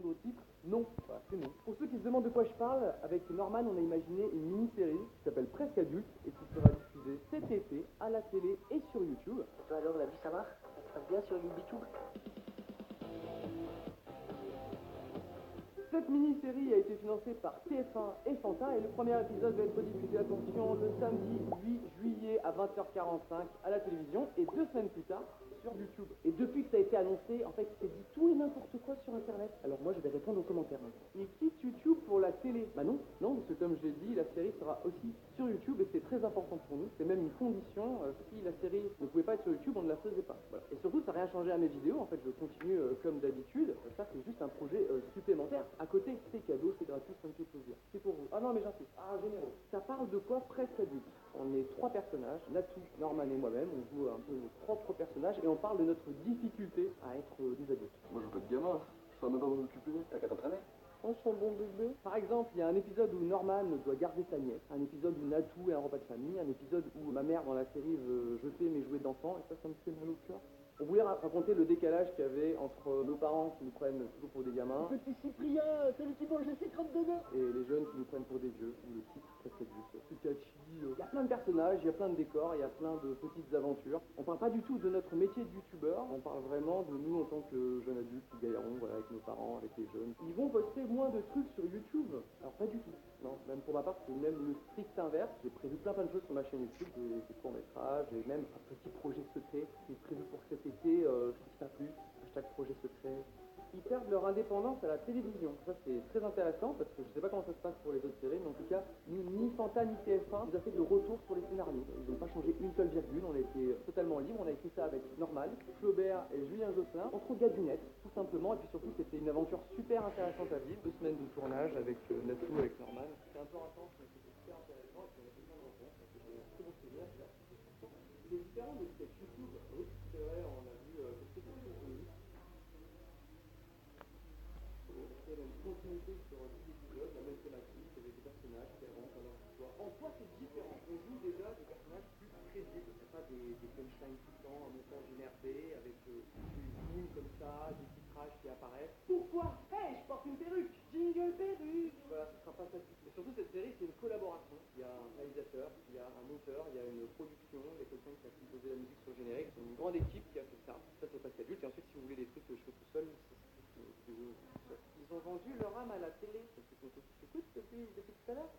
Au titre, non. Voilà, c'est non. Pour ceux qui se demandent de quoi je parle, avec Norman, on a imaginé une mini-série qui s'appelle Presque Adulte et qui sera diffusée cet été à la télé et sur YouTube. Et toi alors, la vie ça va? Ça se passe bien sur YouTube? Cette mini-série a été financée par TF1 et Fanta et le premier épisode va être diffusé, attention, le samedi 8 juillet à 20h45 à la télévision et 2 semaines plus tard sur YouTube. Et depuis que ça a été annoncé, en fait, il s'est dit tout et n'importe quoi sur Internet. Alors moi, je vais répondre aux commentaires maintenant. Il quitte YouTube pour la télé. Bah non, parce que comme je l'ai dit, la série sera aussi sur YouTube et c'est très important pour nous. C'est même une condition. Si la série ne pouvait pas être sur YouTube, on ne la faisait pas. Voilà. Et surtout, ça n'a rien changé à mes vidéos. En fait, je continue comme d'habitude. Ça, c'est juste un projet supplémentaire. À côté, c'est cadeau, c'est gratuit, ça me fait plaisir. C'est pour vous. Ah non, mais j'insiste. Ah, généreux. Ça parle de quoi? Presque adulte. On est 3 personnages, Natou, Norman et moi-même. On joue un peu nos propres personnages et on parle de notre difficulté à être des adultes. Moi je veux pas de gamin, je sais même pas m'en occuper. T'as qu'à t'entraîner. Oh, son bon bébé. Par exemple, il y a un épisode où Norman doit garder sa nièce, un épisode où Natou est un repas de famille, un épisode où ma mère dans la série veut jeter mes jouets d'enfant, et ça me fait mal au cœur. On voulait raconter le décalage qu'il y avait entre nos parents qui nous prennent toujours pour des gamins Petit Cyprien, celui qui mange les 50 de nœuds. et les jeunes qui nous prennent pour des vieux, ou le titre presque adulte. Pikachu. Il y a plein de personnages, il y a plein de décors, il y a plein de petites aventures. On parle pas du tout de notre métier de youtubeur, on parle vraiment de nous en tant que jeunes adultes qui galérons, voilà, avec nos parents, avec les jeunes. Ils vont poster moins de trucs sur YouTube. Alors pas du tout. Non, même pour ma part, c'est même le strict inverse. J'ai prévu plein de choses sur ma chaîne YouTube, des courts-métrages et même un petit projet secret qui est prévu pour cet été, si t'as plu, hashtag projet secret. Ils perdent leur indépendance à la télévision. Ça, c'est très intéressant parce que je sais pas comment ça se passe pour les autres séries, mais en tout cas, ni Fanta ni TF1 nous a fait de retour sur les scénarios. Ils n'ont pas changé une seule virgule, on a été totalement libre. On a écrit ça avec Norman, Flaubert et Julien Josselin, entre gadunets, tout simplement. Et puis surtout, c'était une aventure super intéressante à vivre. 2 semaines de tournage avec Natou, avec Norman. C'était un peu intense, mais c'était super intéressant. Et puis on a fait plein de rencontres. C'était un très bon souvenir. C'est différent des sketchs YouTube. Oui, c'est vrai, on a vu quelques vidéos. C'est une continuité sur tous les épisodes, la même thématique, avec des personnages qui avancent dans leur histoire. En soi, c'est différent. On joue déjà des personnages plus crédibles. C'est pas des punchlines tout le temps, un montage énervé, avec des zooms comme ça, des titrages qui apparaissent. Pourquoi? Hey, je porte une perruque! Jingle perruque! Voilà, ce sera pas facile. Mais surtout, cette série, c'est une collaboration. Il y a un réalisateur, il y a un monteur, il y a une production, il y a quelqu'un qui a composé la musique sur le générique. C'est une grande équipe qui a fait ça. Ça, c'est presque adulte. Et ensuite, si vous voulez des trucs que je fais tout seul, ils ont vendu leur âme à la télé. Écoute depuis tout à l'heure.